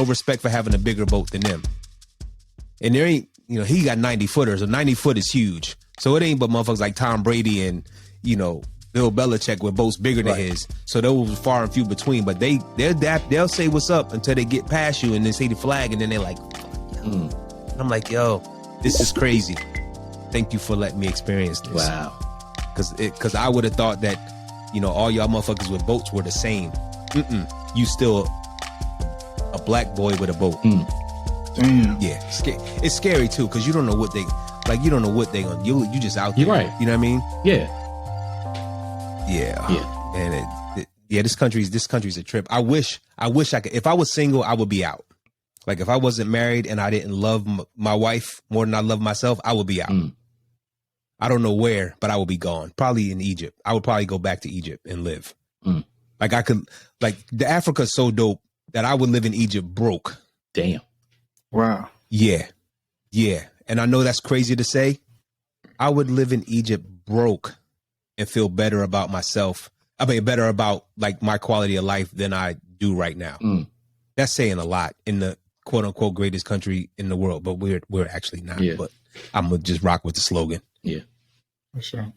no respect for having a bigger boat than them. And there ain't, he got 90 footers. A 90 foot is huge. So it ain't but motherfuckers like Tom Brady and, Bill Belichick with boats bigger than his. So those far and few between. But they'll say what's up until they get past you and they say the flag and then they're like, and I'm like, yo, this is crazy. Thank you for letting me experience this. Wow. Because I would have thought that, all y'all motherfuckers with boats were the same. You still a black boy with a boat. Damn. Yeah, it's scary too because you don't know what they you don't know what they gonna. You just out there. You're right. You know what I mean? Yeah. And this country's a trip. I wish I could. If I was single, I would be out. Like if I wasn't married and I didn't love my wife more than I love myself, I would be out. I don't know where, but I would be gone. Probably in Egypt. I would probably go back to Egypt and live. Like I could. Like the Africa's so dope that I would live in Egypt broke. Damn. Wow. Yeah. And I know that's crazy to say. I would live in Egypt broke and feel better about myself. I mean, better about like my quality of life than I do right now. That's saying a lot in the quote unquote greatest country in the world, but we're actually not. Yeah. But I'm gonna just rock with the slogan. Yeah. For sure.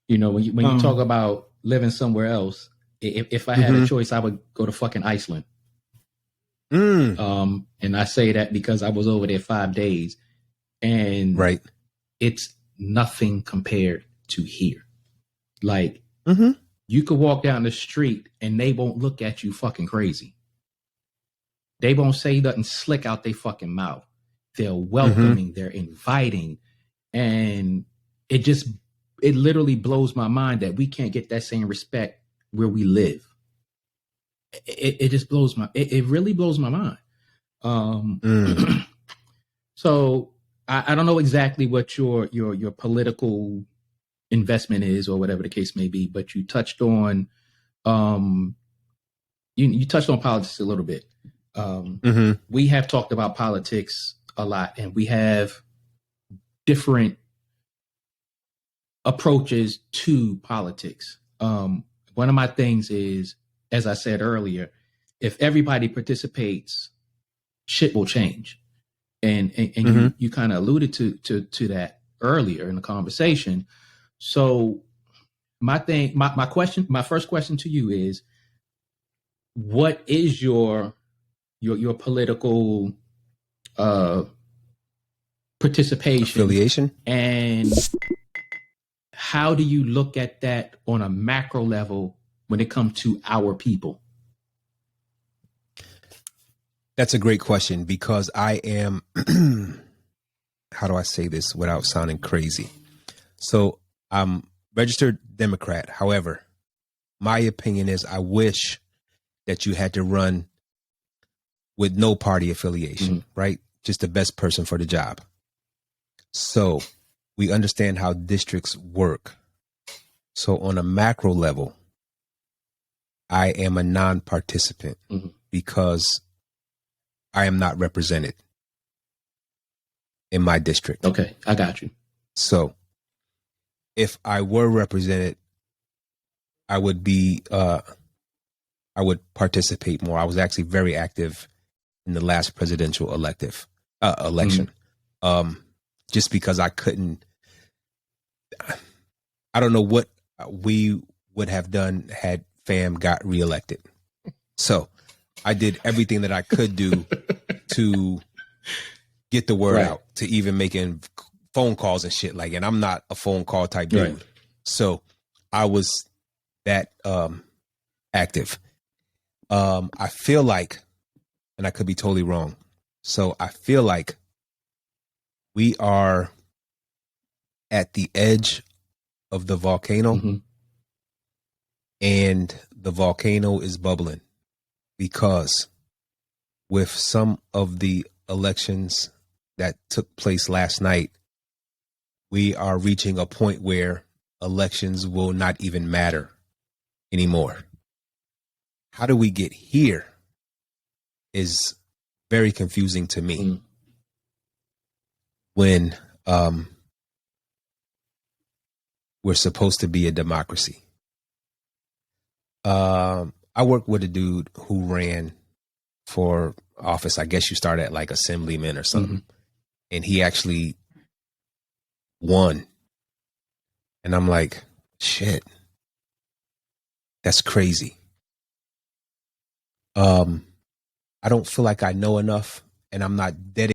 When you talk about living somewhere else, if I had a choice, I would go to fucking Iceland. And I say that because I was over there 5 days, and it's nothing compared to here. Like you could walk down the street and they won't look at you fucking crazy. They won't say nothing slick out their fucking mouth. They're welcoming, they're inviting, and it literally blows my mind that we can't get that same respect where we live. It just blows it really blows my mind. So I don't know exactly what your political investment is or whatever the case may be, but you touched on you touched on politics a little bit. We have talked about politics a lot, and we have different approaches to politics. One of my things is, as I said earlier, if everybody participates, shit will change. And you kind of alluded to that earlier in the conversation. So my first question to you is, what is your political participation, affiliation, and how do you look at that on a macro level when it comes to our people? That's a great question because I am, how do I say this without sounding crazy? So I'm registered Democrat. However, my opinion is I wish that you had to run with no party affiliation, right? Just the best person for the job. So we understand how districts work. So on a macro level, I am a non-participant because I am not represented in my district. Okay, I got you. So if I were represented, I would participate more. I was actually very active in the last presidential election. Just because I couldn't, I don't know what we would have done had FAM got reelected. So I did everything that I could do to get the word out, to even making phone calls and shit like, and I'm not a phone call type dude. So I was that active. I feel like, and I could be totally wrong. So I feel like we are at the edge of the volcano, and the volcano is bubbling because with some of the elections that took place last night, we are reaching a point where elections will not even matter anymore. How do we get here is very confusing to me. When we're supposed to be a democracy. I worked with a dude who ran for office. I guess you start at like assemblyman or something. And he actually won. And I'm like, shit, that's crazy. I don't feel like I know enough, and I'm not dedicated